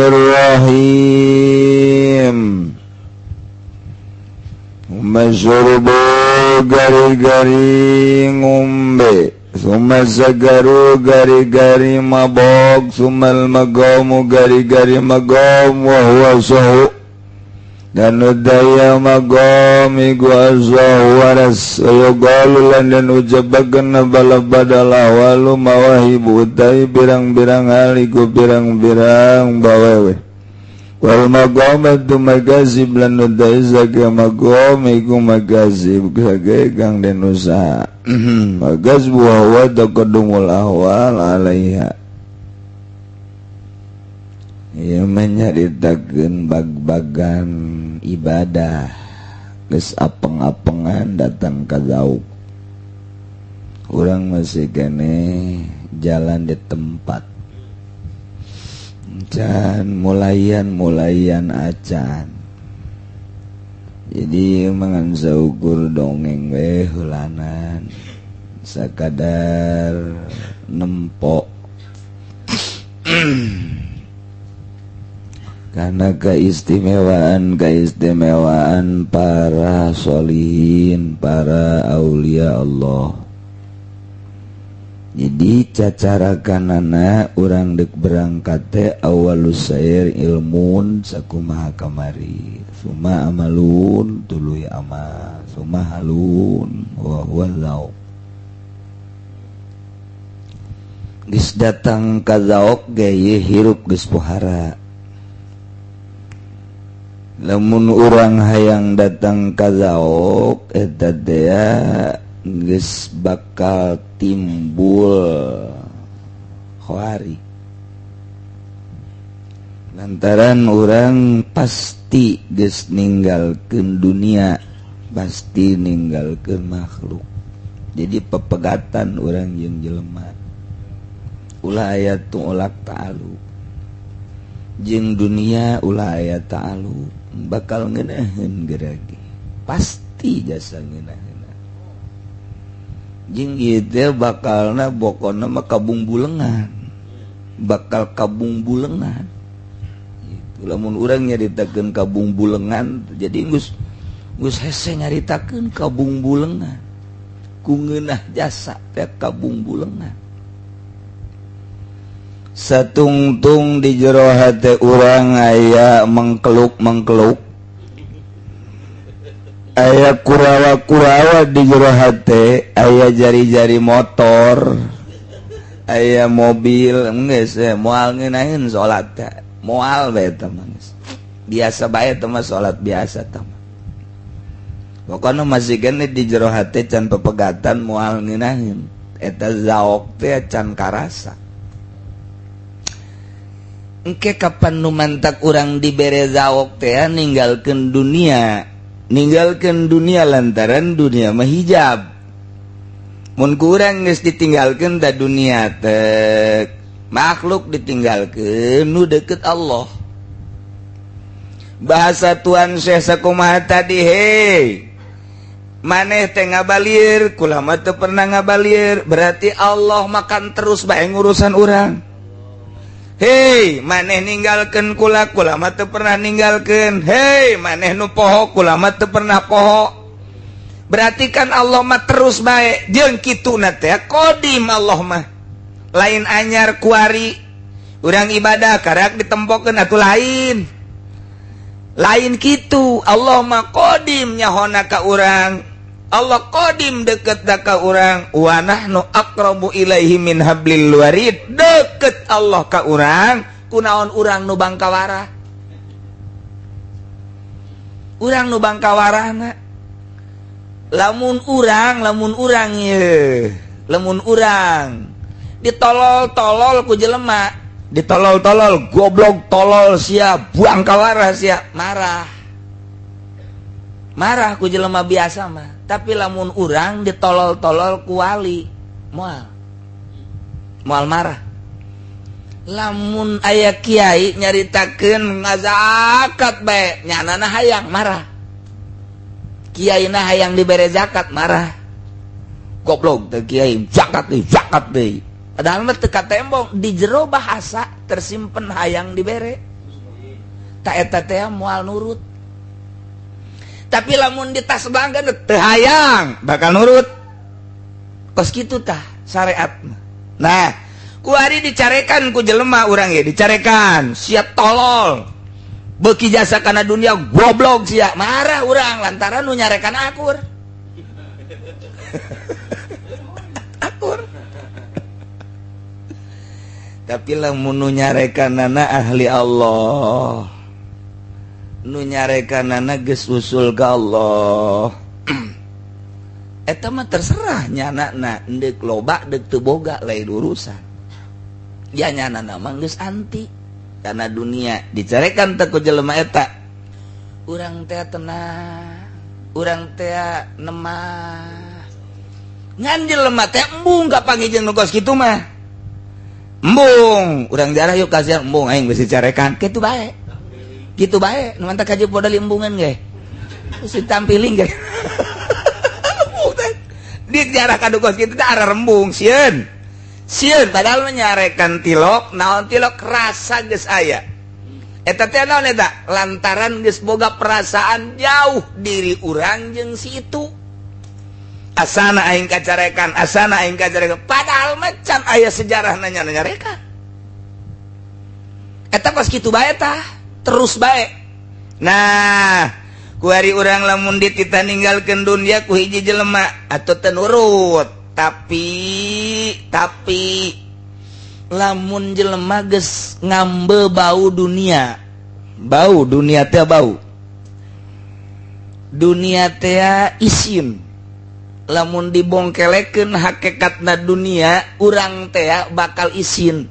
Bismillahirrahmanirrahim. Masyurbu gari-gari ngombe, summa sagaru gari-gari mabok, sumal magamu gari-gari magam, wa huwa sahu dan udaya magam igu azahu waras ayagalulan dan ujabagan balabadalah walu mawahibu utai birang-birang haliku birang-birang bawewe wal magam itu magazib lan udai zaga magam igu magazib gagegang dan usaha magazib wa taqaddumul ahwal alaiha. Ia menyaritakeun bag-bagan ibadah geus apeng-apengan datang ka zauk. Urang masih kene jalan di tempat can mulayan acan. Jadi mangan saukur dongeng we heulanan sakadar nempok karena keistimewaan para sholihin, para aulia Allah. Jadi cacarakanana urang dek berangkat teh awalus sair ilmun sakumaha kamari, summa amalun tuluy amal, summa halun wa huwa zauk. Geus datang ka zauk ge hirup geus pohara. Lamun urang hayang datang ka zauk eta teh geus bakal timbul khawari. Lantaran urang pasti geus ninggalkeun dunia, pasti ninggalkeun makhluk. Jadi pepegatan urang jeung jelema. Ulah aya tu'lak ta'aluk. Jeung dunia ulah aya ta'aluk. Bakal ngeunaheun geragi pasti jasa ngeunaheun jeung ieu teh bakalna bokonna mah kabungbulengan, bakal kabungbulengan gitu. Lamun urang nyaritakeun kabungbulengan jadi geus hese nyaritakeun kabungbulengan ku ngeunah jasa teh kabungbulengan. Satungtung di jero hate urang aya mengkeluk aya kurawa-kurawa di jero hate, aya jari-jari motor, aya mobil geus moal ngeunaheun salat teh moal bae teh biasa bae teh mah salat biasa teh pokona masih kene di jero hate can pepegatan moal ngeunaheun eta zauk teh can karasa. Engke kapan nu mantak urang dibere zauk teh ninggalkeun dunia lantaran dunia mah hijab. Mun ku urang geus ditinggalkeun da dunia teh makhluk ditinggalkeun nu deukeut Allah. Bahasa Tuan Syekh sakumaha tadi hei maneh teh ngabalieur kula mah teu pernah ngabalieur berarti Allah makan terus bae ngurusan urang. Hei maneh ninggalkeun kula mah teu pernah ninggalkeun. Hei maneh nu poho kula mah teu pernah poho. Berarti kan Allah mah terus bae jeung kituna teh qadim Allah mah. Lain anyar kuari urang ibadah karak ditempokeun atuh lain. Lain kitu Allah mah qadim nyahona ka urang. Allah qadim deket ka urang wa nahnu aqrabu ilaihi min hablil warid. Deket Allah ka urang kunaon urang nu bangkawarah. Urang nu bangkawarahna lamun urang ditolol-tolol ku jelema, ditolol-tolol goblok tolol sia bangkawarah sia marah ku jelema biasa mah. Tapi lamun urang ditolol-tolol ku wali moal marah. Lamun aya kiai nyaritakeun ngazakat bae nyanana hayang marah, kiaina hayang dibere zakat marah. Goblok teh kiai zakat deui padahal mah teu katembong di jero bahasa tersimpen hayang dibere. tak eta teh moal nurut. Tapi lamun di tas bangga teu hayang bakal nurut. Kos kitu tah syariat. Nah, ku ari dicarekan ku jelema urang ye, dicarekan siap tolol. Beuki jasa kana dunia goblok sia, marah urang lantaran nu nyarekan akur. Akur. Tapi lamun nu nyarekanana ahli Allah, nu nyarekanana geus usul ka Allah, eta mah terserah nyanana endek loba deuk teu boga lain urusan. Ya nyanana mah geus anti kana dunia. Dicarekan teh ku jelema eta, urang teh tenang, urang teh nemah. Ngan jelema teh embung ka pangijeng nu kos kitu mah. Embung, urang jarah yuk kasihan embung aing geus dicarekan, kitu bae. Kitu bae, nu mantap kaji podal embungan ge. Geus ditampiling ge. Di jarah ka kos kitu teh arah rembung sieun. Sieun padahal menyarekan tilok, naon tilok rasa geus aya. Eta teh naon eta? Lantaran geus boga perasaan jauh diri urang jeung si itu. Asana aing kacarekan, asana aing kacarekan. Padahal macan aya sejarah nyarekan. Eta pas kitu bae tah, terus bae. Nah, ku ari urang lamun ditita ninggalkeun dunia ku hiji jelema atuh teu nurut. Tapi lamun jelema geus ngambe bau dunia. Bau dunia teh bau. Dunia teh isin. Lamun dibongkelekeun hakikatna dunia, urang teh bakal isin.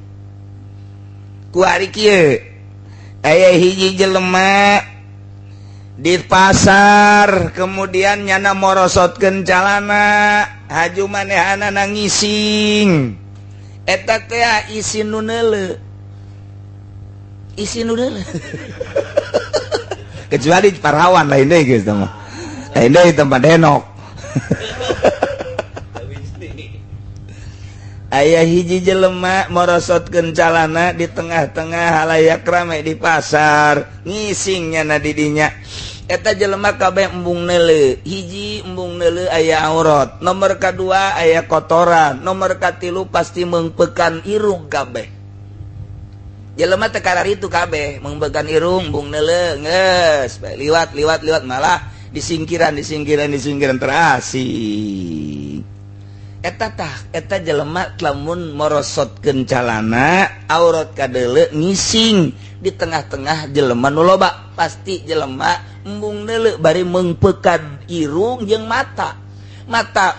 Ku ari kieu aya hiji jelema di pasar, kemudian nyana morosotkeun calana, haju manehanana ngising. Eta teh isin nu neuleu. Isin nu neuleu. Kecuali parawan lain deui geus teh mah. Lain deui tempat denok. Aya hiji jelema morosotkeun calana di tengah-tengah halayak rame di pasar, ngising nyana di dinya. Eta jelema kabeh embung neuleu. Hiji embung neuleu aya aurat, nomor kadua aya kotoran, nomor katilu pasti meungpeukan irung kabeh. Jelema teh kararitu kabeh, meungpeukan irung, embung neuleu, geus bae liwat malah disingkiran terasih. Eta jelema lamun morosotkeun calana aurat kadeuleu ngising di tengah-tengah jelema nu loba, pasti jelema embung neuleu bari meungpeukan irung jeung mata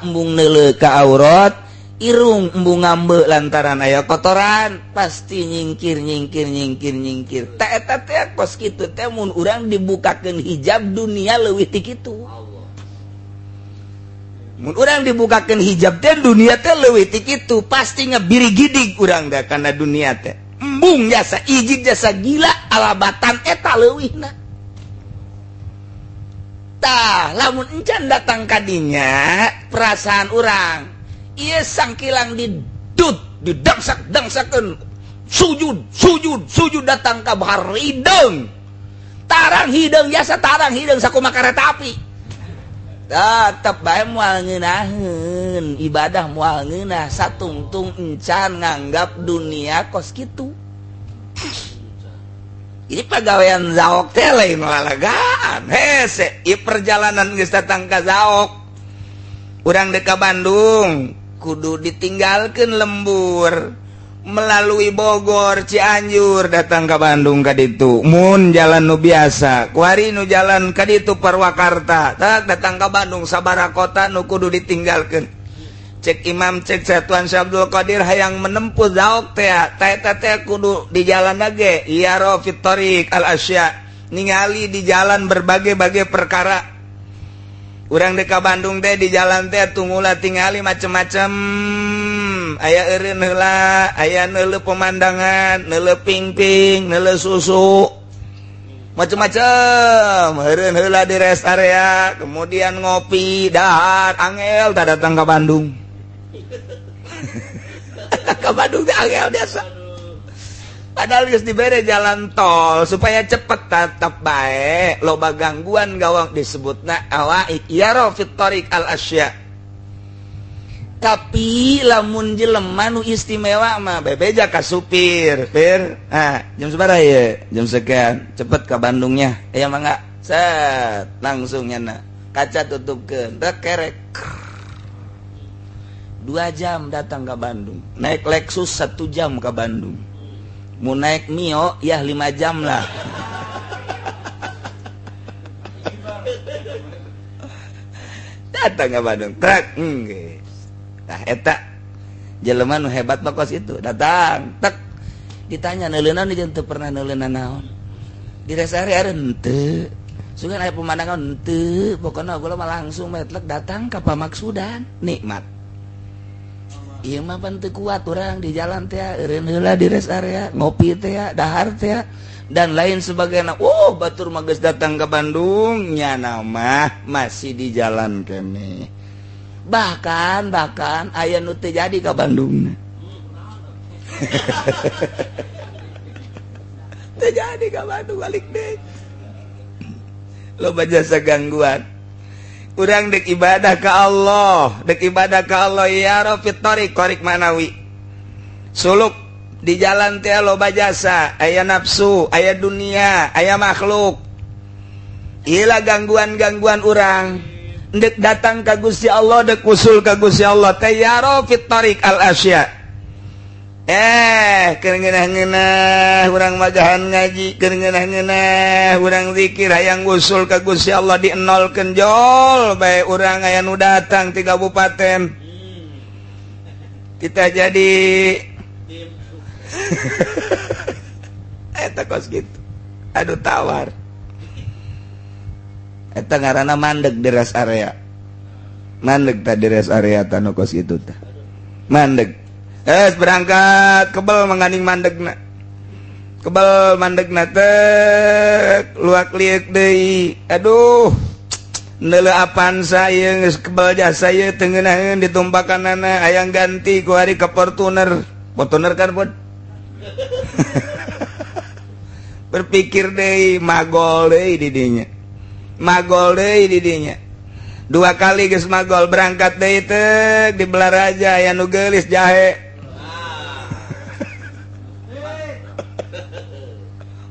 embung neuleu ka aurat, irung embung ngambe lantaran aya kotoran, pasti nyingkir. Ta eta teh kos kitu teh mun urang dibukakeun hijab dunia leuwih ti kitu. Mun urang dibukakeun hijab teh dunia teh leuwih ti kitu, pasti ngabirigidig urang da kana dunia teh. Embung jasa ijig jasa gila alabatan eta leuwihna. Tah lamun encan datang kadinya perasaan urang ieu sangkilang didangsak-dangsakeun sujud datang ka bahar hideung. Tarang hideung jasa tarang hideung sakumaha kareta api. Tetep bae moal ngeunaheun ibadah, moal ngeunah satungtung encan nganggap dunia kos kitu. Ini pagawean zaok teh lain lalagaan. Hese, ieu perjalanan geus datang ka zaok. Urang deuk ka Bandung, kudu ditinggalkeun lembur. Melalui Bogor, Cianjur datang ke Bandung ka ditu. Mun jalan nu biasa, kuari nu jalan ka ditu Purwakarta, tak datang ke Bandung sabaraha kota nu kudu ditinggalkeun. Cek Imam cek Satuan Syekh Abdul Qadir hayang menempuh zaok teh, ta eta teh kudu di jalan ge iya rafit thariq al asya, ningali di jalan berbagai-bagai perkara. Urang deuk ka Bandung teh di jalan teh tunggulah tingali macem-macem. Aya eureun heula, aya neuleuh pemandangan, neuleuh ping-ping, neuleuh susu. Macem-macem, eureun heula di rest area, kemudian ngopi, dahar, angel tak datang ke Bandung. Ke Bandung teh angel biasa. padahal geus dibere jalan tol supaya cepet tetap baik loba gangguan gawang disebutna awaik yaro fit tariq al asya. Tapi lamun jelema nu istimewa mah bebeja ka supir pir jam sabaraha ye jam sekian cepet ka Bandungnya aya mangga set langsung nyana kaca tutupkeun rek kerek 2 jam datang ke Bandung naik Lexus 1 jam ke Bandung mau naik Mio ya 5 jam lah datang ke Bandung truk nah eta jelema nu hebat mah kos itu datang tek ditanya neuleunan jeung teu pernah neuleunan naon di rest area henteu sugan aya pemandangan henteu pokona gua mah langsung metlek datang ka pamaksudan nikmat ieu mah pan teu kuat urang di jalan teh eureun heula di rest area ngopi teh dahar teh dan lain sebagainya. Batur mah geus datang ke Bandung nya mah masih di jalan kene bahkan aya nu teu jadi ka Bandung teu jadi ka Bandung balik deh loba jasa gangguan urang dek ibadah ka Allah ya rafit tariq manawi suluk di jalan teh loba jasa aya nafsu aya dunia aya makhluk ieu gangguan urang dek datang ka Gusti Allah dek usul ka Gusti Allah tayyaro fit tariq al asya keur ngeunah-ngeunah urang magahan ngaji keur ngeunah-ngeunah urang zikir hayang usul ka Gusti Allah dienolkeun jol bae urang aya nu datang ti kabupaten kita jadi eta kos gitu aduh tawar eta ngaranna mandeg di rest area mandeg tah di rest area tanu kos itu tah mandeg berangkat kebel menganing mandegna kebel mandegna teh luak liuk deui aduh neuleuh apaan saya geus kebel jasa ieu teu ngeunaheun ditumpakanana hayang ganti ku hari ka Fortuner kan pun berpikir deui magol deui di dinya 2 kali geus magol berangkat deui teh di Belaraja aya nu geulis jahe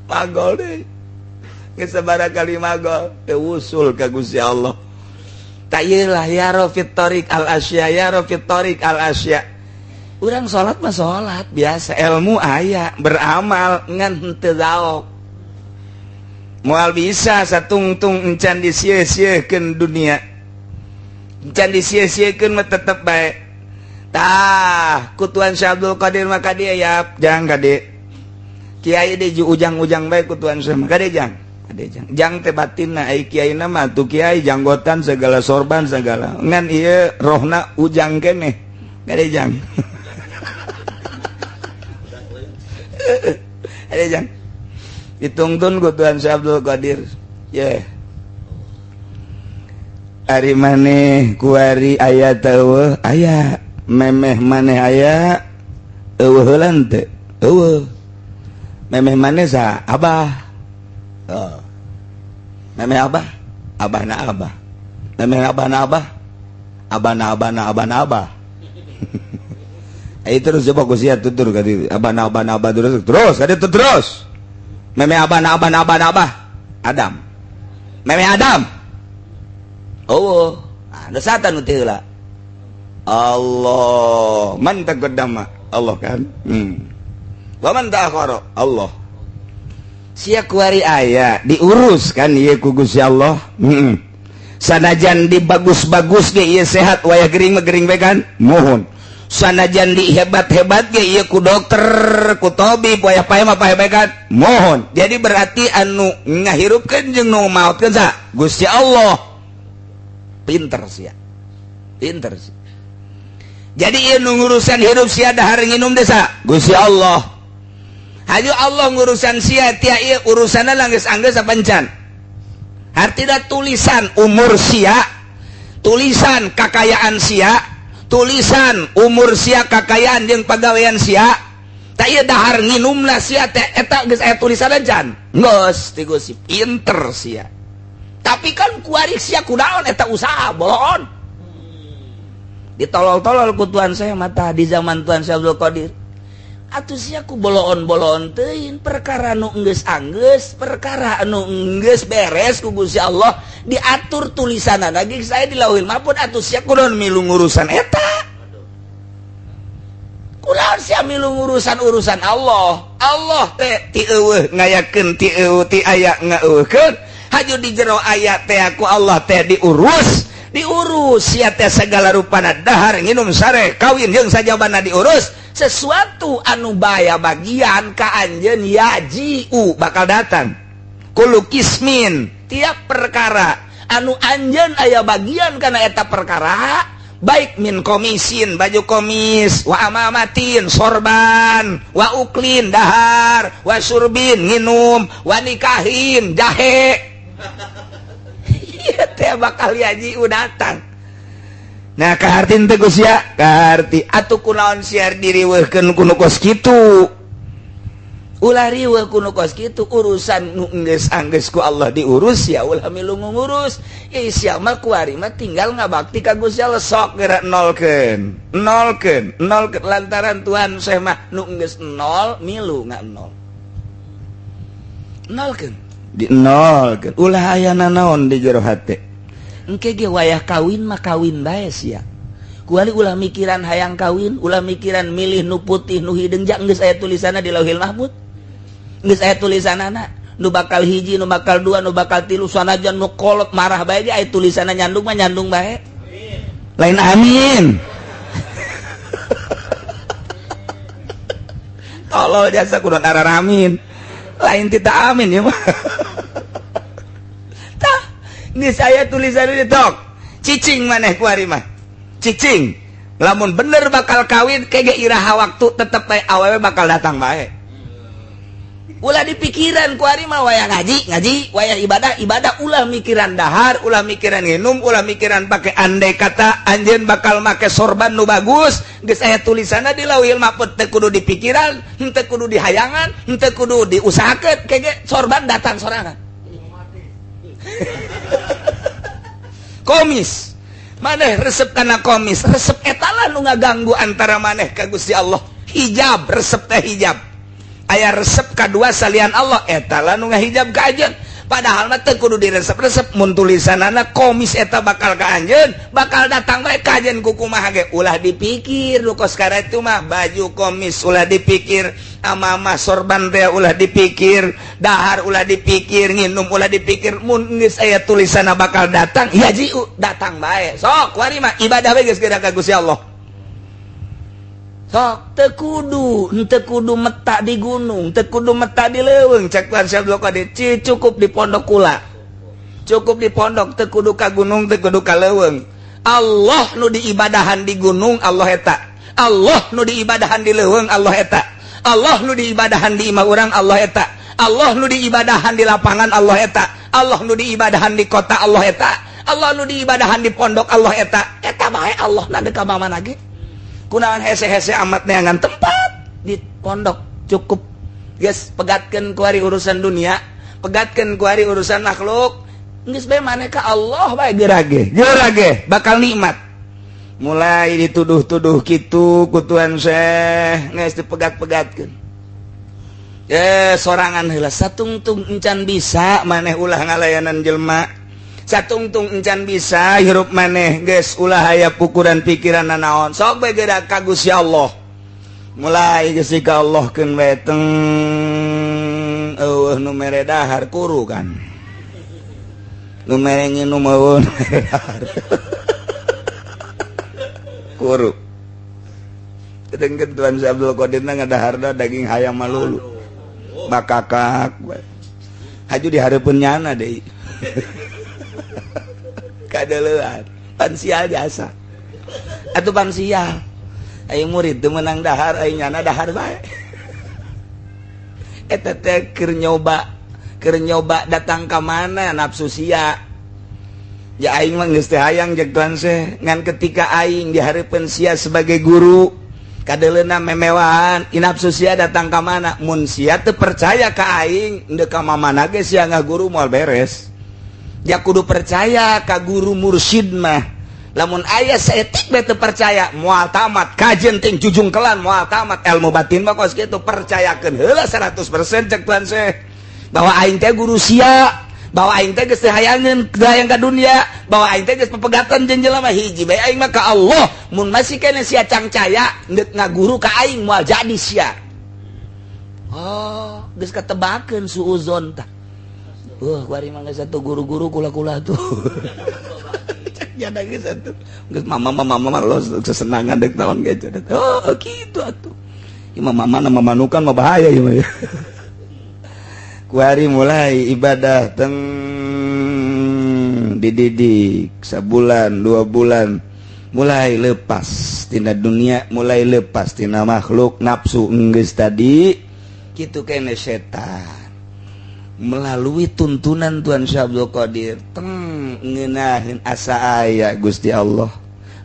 magol deui geus sabaraha kali magol teu usul ka Gusti Allah ta ieu lah ya rafit tariq al asya ya rafit tariq al asya urang salat mah salat biasa ilmu aya beramal ngan henteu zaok moal bisa satungtung encan disia-siakeun dunia encan disia-siakeun mah tetep bae tah kutuan Syekh Abdul Qadir mah ka dieu yap jang ka dieu kiai deui ujang-ujang bae kutuan Syekh ka dieu jang teh batinna ai kiaina mah tu kiai janggotan segala sorban segala ngan ieu rohna ujang keneh ka dieu jang ada jang ditungtun kutuan Syekh Abdul Qadir ari maneh kuari aya teu aya memeh maneh aya eueuh heula teu eueuh memeh maneh sa abah memeh abah abahna abah memeh abahna abah abahna abah ai terus coba ku sia tutur ka dieu abahna abah terus ka dieu terus memeh abah Adam memeh Adam anu satan nu teu heula Allah man taqaddama Allah kan wa man ta'akhara Allah sia kuari aya diurus kan ieu ku Gusti Allah sanajan dibagus-bagus ge ieu sehat waya gering mah gering bae kan mohon sanajan di hebat-hebat ge ieu ku dokter ku tabib waya pae mah pae bae kan mohon jadi berarti anu ngahirupkeun jeung nu maotkeun sa Gusti Allah pinter sia jadi ieu nu ngurusan hirup sia dahar nginum desa Gusti Allah haju Allah ngurusan sia tia ieu urusanna geus anggeus sapancan artina tulisan umur sia tulisan kakayaan sia tulisan umur sia kakayaan jeung pagawean sia tak ieu dahar nginumna sia teh eta geus aya tulisanna jan geus ti gosip pinter sia tapi kan kuari sia kunaon eta usaha bolon ditolol-tolol ku Tuhan saya mata di zaman Tuhan saya Abdul Qadir atuh sia ku boloon-boloon teuing perkara nu geus anggeus perkara anu geus beres ku Gusti Allah diatur tulisanna lagi saya di Lauhil Mahfuz atuh sia kunaon milu ngurusan eta kunaon sia milu urusan Allah Allah teh ti eueuh ngayakeun ti eueuh ti aya ngaeuhkeun haju di jero aya teh ku Allah teh diurus sia teh segala rupana dahar nginum sare kawin jeung sajabana diurus sesuatu anu baya bagian ka anjeun yajiu bakal datang kulu kismin tiap perkara anu anjeun aya bagian kana eta perkara baik min komisin baju komis wa amamatin sorban wa uklin dahar wa surbin nginum wa nikahin jahe ieu teh bakal yajiu datang. Nah kahartin teh Gus ya kaharti atuh kunaon siar diriweuhkeun ku nu kos kitu ulah riweuh ku nu kos kitu urusan nu geus anggeus ku Allah diurus ya ulah milu ngurus sia mah kuari mah tinggal ngabakti ka Gusti Allah sok geura nolkeun lantaran Tuhan saya mah nu geus nol milu nol nolkeun di nolkeun ulah aya nanaon di jero hate engke ge wayah kawin mah kawin bae sia kuali ulah mikiran hayang kawin ulah mikiran milih nu putih nu hideung ja geus aya tulisanna di Lauhil Mahfuz geus aya tulisanana nu bakal hiji nu bakal dua nu bakal tilu sanajan nu kolot marah bae ge aya tulisanna nyandung mah nyandung bae lain amin tolol jasa kudu araramin lain tita amin ya mah ini saya tulisan ini tok cicing maneh kuari mah cicing lamun bener bakal kawin kege iraha waktu tetep bae awewe bakal datang bae ulah dipikiran kuari mah wayah ngaji wayah ibadah ulah mikiran dahar ulah mikiran nginum ulah mikiran pake andai kata anjeun bakal make sorban nu bagus geus aya tulisanna di Lauhil Mahfuz teu kudu dipikiran henteu kudu dihayangan henteu kudu diusahakeun kege sorban datang sorangan komis maneh resep kana komis resep eta lah nu ngaganggu antara maneh ka Gusti Allah hijab resep teh hijab aya resep kadua salian Allah eta lah nu ngahijab ka anjeun padahal mah teu kudu diresep-resep mun tulisanana komis eta bakal ka anjeun bakal datang bae ka anjeun ku kumaha ge ulah dipikir nu kos karetu mah baju komis ulah dipikir amamah sorban teh ulah dipikir dahar ulah dipikir nginum ulah dipikir mun geus aya tulisanna bakal datang ya jiu datang bae sok kuari mah ibadah bae geus geura ka Gusti Allah sok teu kudu meta di gunung teu kudu meta di leuweung cek Tuhan Syekh Abdul Qadir cukup di pondok kula cukup di pondok teu kudu ka gunung teu kudu ka leuweung Allah nu diibadahan di gunung Allah eta Allah nu diibadahan di leuweung Allah eta Allah nu diibadahan di imah urang Allah eta Allah nu diibadahan di lapangan Allah eta Allah nu diibadahan di kota Allah eta Allah nu diibadahan di pondok Allah eta bae Allah na deuk ka mana ge kunaon hese-hese amat neangan tempat di pondok cukup geus pegatkeun kuari urusan dunia pegatkeun kuari urusan makhluk geus bae maneh ka Allah bae geura ge bakal nikmat mulai dituduh-tuduh kitu ku Tuhan Syekh geus dipegat-pegatkeun sorangan heula satungtung encan bisa maneh ulah ngalayanan jelema satungtung encan bisa hirup maneh geus ulah aya pukuran pikiran naon sok bae geura ka Gusti Allah mulai geus ka Allah keun bae teng eueuh nu mere dahar kuru kan nu mere nginum eueuh dahar kuru kedengeun Tuhan Syekh Abdul Qadir ngadaharna daging hayam malulu bakakak haju dihareupeun nyana deui kadeulean pansial jasa atuh pansial aya murid teu meunang dahar aya nyana dahar bae eta teh keur nyoba datang ka mana nafsu sia ya aing mah geus teh hayang jeung Tuhan Syekh ngan ketika aing dihareupeun sia sebagai guru kadeleuna memewahan inapsu sia datang ka mana mun sia teu percaya ka aing endeu ka mamana ge sia ngaguru moal beres dia kudu percaya ka guru mursyid mah lamun aya saeutik bae teu percaya moal tamat kajen ting jujung kelan moal tamat ilmu batin mah kos kitu percayakeun heula 100% cek Tuan Syekh bahwa aing teh guru sia bahwa aing teh geus teu hayangeun hayang ka dunia bahwa aing teh geus pepegatan jeung jelema hiji bae aing mah ka Allah mun masih kene sia cangcaya neuk ngaguru ka aing moal jadi sia oh geus katebakeun suuzon tah kuari mah geus satu guru-guru kula-kula tuh jada geus atuh geus mama lo sesenangan deuk taon ge oh kitu atuh ieu mah mama na mamanukan mah bahaya ieu mah kuari mulai ibadah teng dididik sabulan 2 bulan mulai lepas tina dunia mulai lepas tina makhluk nafsu geus tadi kitu kene setan melalui tuntunan Tuan Syekh Abdul Qadir teng ngeunaheun asa aya Gusti Allah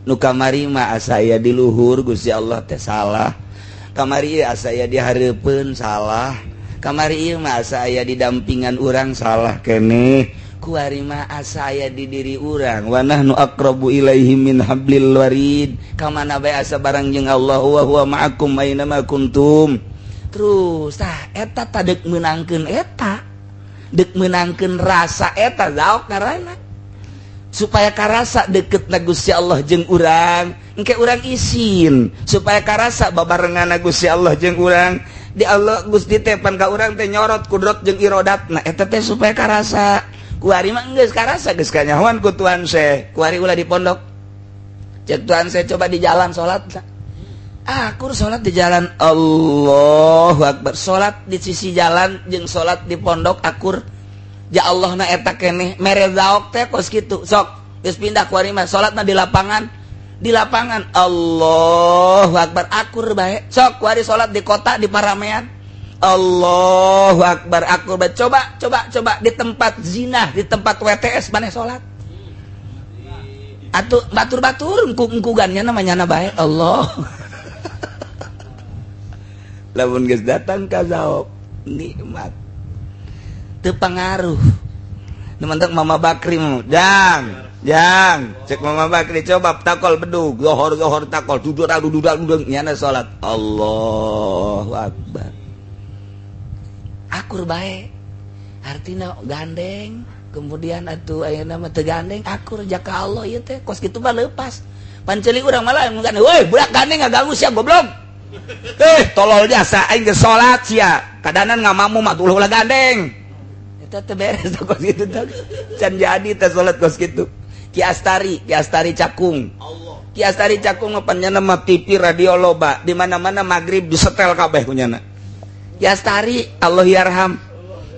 nu kamari mah asa aya di luhur Gusti Allah teh salah kamari asa aya di hareupeun salah kamari ieu mah asa aya di dampingan urang salah keneh kuari mah asa aya di diri urang wa nahnu aqrabu ilaihi min hablil warid kamana bae asa barang jeung Allah wa huwa ma'akum aina ma kuntum terus tah eta tadek meunangkeun eta dek menangkeun rasa eta zaok ngaranna supaya karasa deket na Gusti Allah jeung urang engke urang isin supaya karasa babarengan Gusti Allah jeung urang di Allah Gusti teh pan ka urang teh nyorot kudrat jeung irodatna eta teh supaya karasa kuari mah geus karasa geus kanyahoan ku Tuan Syekh kuari ulah di pondok cek Tuan Syekh coba di jalan salat akur salat di jalan Allahu Akbar salat di sisi jalan jeung salat di pondok akur ja Allah na eta keneh mere zaok teh kos kitu sok geus pindah kuari mah salatna di lapangan Allahu Akbar akur bae sok kuari salat di kota di paramean Allahu Akbar akur bae coba di tempat zina di tempat WTS maneh salat atuh batur-batur engku gannya namanya bae Allah lamun geus datang ka zaok nikmat teu pangaruh nemantek Mama Bakri jang cek Mama Bakri coba takol bedug zohor takol duduk nyana salat Allahu Akbar akur bae artina gandeng kemudian atuh ayeuna mah teu gandeng akur jaka Allah ieu teh kos kitu mah leupas panceli urang malah ngagandeng woi budak gandeng ngaganggu sia goblok tolol jasa aing geus salat sia kadanan ngamamu mah tuluh ulah gandeng eta teh beres kos kitu teh can jadi teh salat kos kitu Ki Astari Cakung Ki Astari Cakung panjana mah TV radio loba di mana-mana magrib disetel kabeh kunyana Ki Astari Allah yarham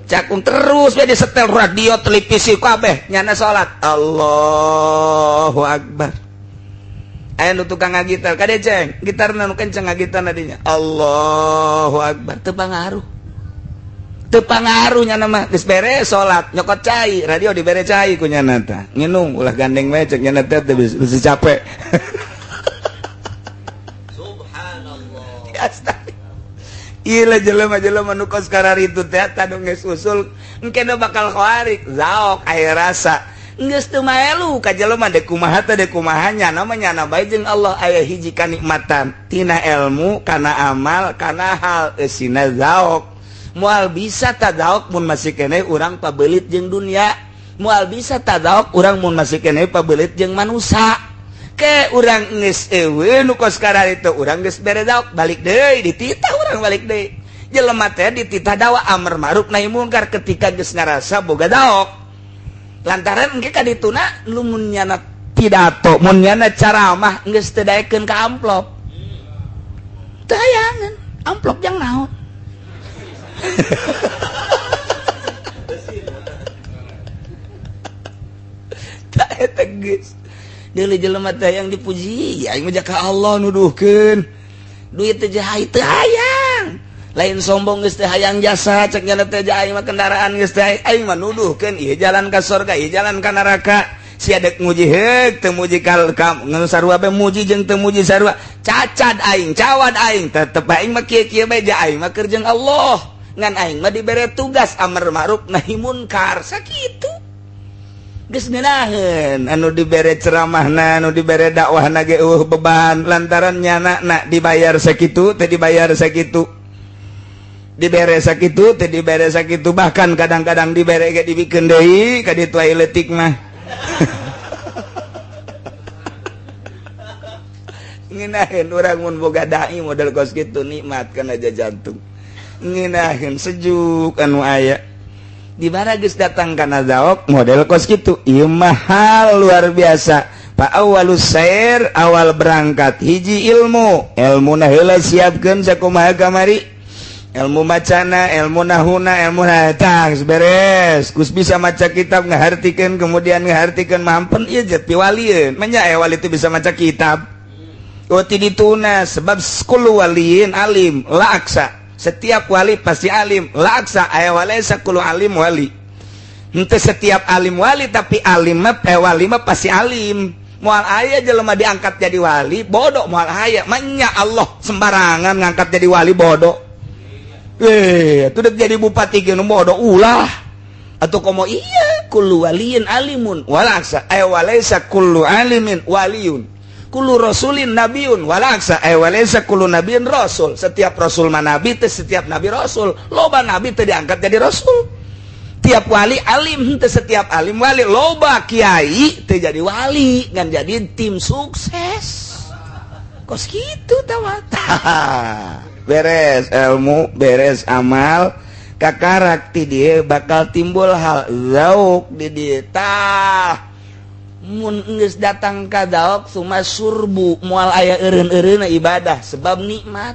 Cakung terus we disetel radio televisi kabeh nyana salat Allahu Akbar aya nu tukang ngagitar kade ceng gitarna nu kenceng ngagitar nadinya Allahu Akbar teu pangaruh nya mah geus beres salat nyokot cai radio dibere cai ku nya tah nginung ulah gandeng we cek nya teh bisa capek subhanallah astagfirullah ieu jelema-jelema nu kos kararitu teh tanu geus usul engke nu bakal khawarik zaok aya rasa geus teu maelu ka jelema dek kumaha teh dek kumahanya namanya na bae jeung Allah aya hiji kanikmatan tina ilmu kana amal kana hal eusina zaok moal bisa tadaok mun masih kene urang pabelit jeung dunia moal bisa tadaok urang mun masih kene pabelit jeung manusia ke urang geus eueuh nu kos kararitu urang geus bere daok balik deui dititah urang balik deui jelema teh dititah dawa amar ma'ruf nahi mungkar ketika geus ngarasa boga daok lantaran engke kadituna lumun nyana pidato mun nyana caramah geus teu daekeun ka amplop teu hayangeun amplop jang naon tak eta geus deuleu jelema teh yang dipuji aing mah ka Allah nuduhkeun duit teh jahai teu hayang lain sombong geus teh hayang jasa cek nya teh aing mah kendaraan geus teh aing mah nuduhkeun ieu jalan ka surga ieu jalan ka neraka siadek muji heuk teu muji ngan sarua bae muji jeung teu muji sarua cacat aing cawad aing tetep aing mah kieu-kieu bae ja aing mah keur jeung Allah ngan aing mah dibere tugas amar ma'ruf nahi munkar sakitu geus ngeunaheun anu dibere ceramahna anu dibere dakwahna ge beban lantaran nyanana dibayar sakitu teu dibayar sakitu dibere sakitu teu dibere sakitu bahkan kadang-kadang dibere ge dibikeun deui ka ditu aya leutik mah ngeunaheun urang mun boga dai model kos kitu nikmat kana aja jantung ngeunaheun sejuk anu aya di mana geus datang kana zaok model kos kitu ieu mahal luar biasa fa awalus sair awal berangkat hiji ilmuna heula siapkeun sakumaha kamari ilmu macana, ilmu nahuna, ilmu tah beres. Kus bisa maca kitab ngahartikeun kemudian ngahartikeun mampen ieu jet piwalieun. Manya wali itu bisa maca kitab. Oh tidituna sebab kullu waliin alim la aksa. Setiap wali pasti alim, la aksa aya walaysa kullu alim wali. Henteu setiap alim wali tapi alim mah wali mah pasti alim. Moal aya jelema diangkat jadi wali bodoh moal aya. Manya Allah sembarangan ngangkat jadi wali bodoh. Itu udah jadi bupati gitu bodoh ulah atau komo iya kullu waliyin alimun walaksa walaysa kullu alimin waliyun kullu rasulin nabiun walaksa walaysa kullu nabiin rasul setiap rasul mah nabi teh setiap nabi rasul loba nabi teh diangkat jadi rasul tiap wali alim teh setiap alim wali loba kiai teh jadi wali ngan jadi tim sukses kos gitu tawata beres ilmu beres amal kakarak ti dieu bakal timbul hal zauk di dieu tah mun geus datang ka zauk suma surbu moal aya eureun-eureunna ibadah sebab nikmat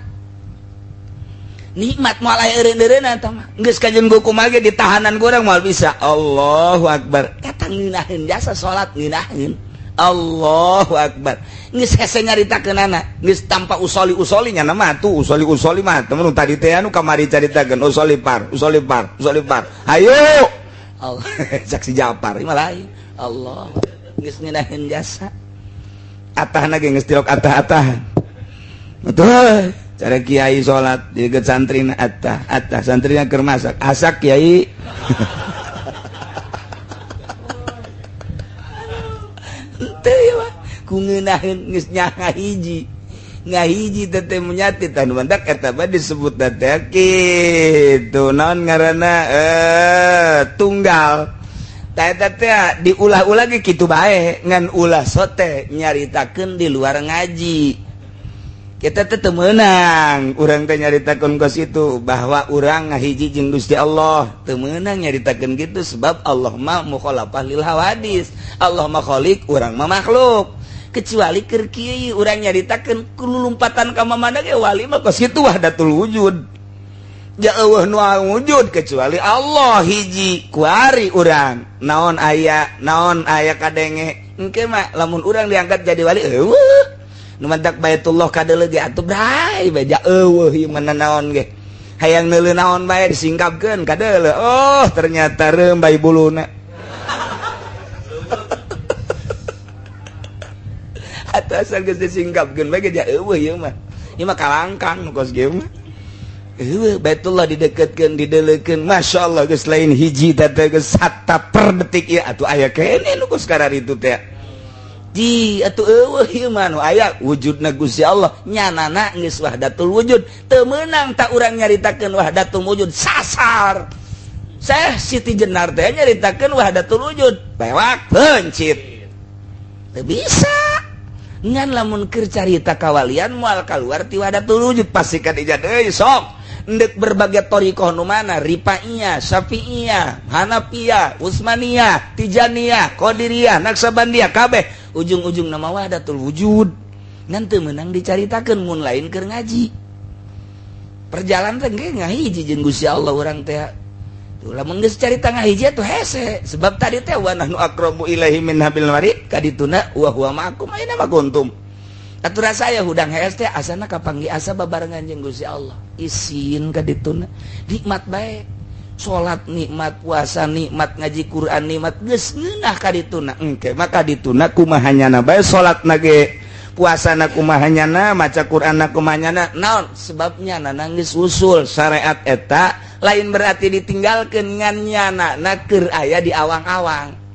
moal aya eureun-eureunna tah mah geus kajeun kumaha ge ditahanan urang moal bisa Allahu akbar eta ngeunaheun jasa salat ngeunaheun Allahu akbar geus hese nyaritakeunana geus tanpa usoli-usolinya nama tuh usoli mah temen tadi teh anu kamari caritakeun usoli par ayo Allah saksi Japar ieu lain Allah geus ngeunaheun jasa atahna ge geus tilok atah-atahan betul cara kiai salat di dekat santrina atah santrina keur masak asak kiai ku ngeunaheun geus nya ngahiji teh menyati anu mantak eta mah disebut teh kitu naon ngaranna tunggal tah eta teh diulah-ulah ge kitu bae ngan ulah sote nyaritakeun di luar ngaji kita teh teu meunang urang teh nyaritakeun kos itu bahwa urang ngahiji jeung Gusti Allah teu meunang nyaritakeun kitu sebab Allah mah mukhalafah lil hawadis Allah mah khaliq urang mah makhluk kecuali keur kieu urang nyaritakeun kululumpatan ka mamana ge wali mah kos kitu wahdatul wujud ja eueuh nu wujud kecuali Allah hiji kuari urang naon aya kadenge engke mah lamun urang diangkat jadi wali eueuh nu mantak Baitullah kadeuleu ge atuh bray bae ja eueuh ieu mah naon ge hayang neuleuh naon bae disingkapkeun kadeuleu oh ternyata reum bae buluna atau asal geus disingkapkeun bae ja eueuh ieu mah kalangkang nu kos ge mah eueuh Baitullah dideketkeun dideuleukeun masyaallah geus lain hiji teh geus hatta per detik ieu atuh aya keneh nu kos kararitu teh di atuh eueuh ieu mah nu aya wujudna Gusti Allah nyanana geus wahdatul wujud teu meunang tak urang nyaritakeun wahdatul wujud sasar Syekh Siti Jenar teh nyaritakeun wahdatul wujud bewak pencit teu bisa ngan lamun keur carita kawalian moal kaluar ti wahdatul wujud pasti ka dijad deui sok endek berbagai thariqah nu mana Rifaiyah, Syafi'iyah, Hanafiyah, Utsmaniyah, Tijaniyah, Qadiriyah, Naksabandiyah kabeh ujung-ujung nama wahdatul wujud ngan teu meunang dicaritakeun mun lain keur ngaji perjalanan teh ge ngahiji jeung Gusti Allah urang teh tuh lamun geus carita ngahiji atuh hese sebab tadi teh wa nahnu aqrabu ilaihi min hablil warid kadituna wa huwa ma'akum aina ma kuntum atur saya hudang hese teh asana kapanggih asa babarengan jeung Gusti Allah isin kadituna nikmat bae salat nikmat, puasa nikmat, ngaji Quran nikmat, geus ngeunah ka dituna engke maka dituna kumahanyana bae salatna ge, puasana kumahanyana, maca Qur'anna kumahanyana. Naon sebabnya nangis usul syariat eta lain berarti ditinggalkeun ngan nyana keur aya di awang-awang.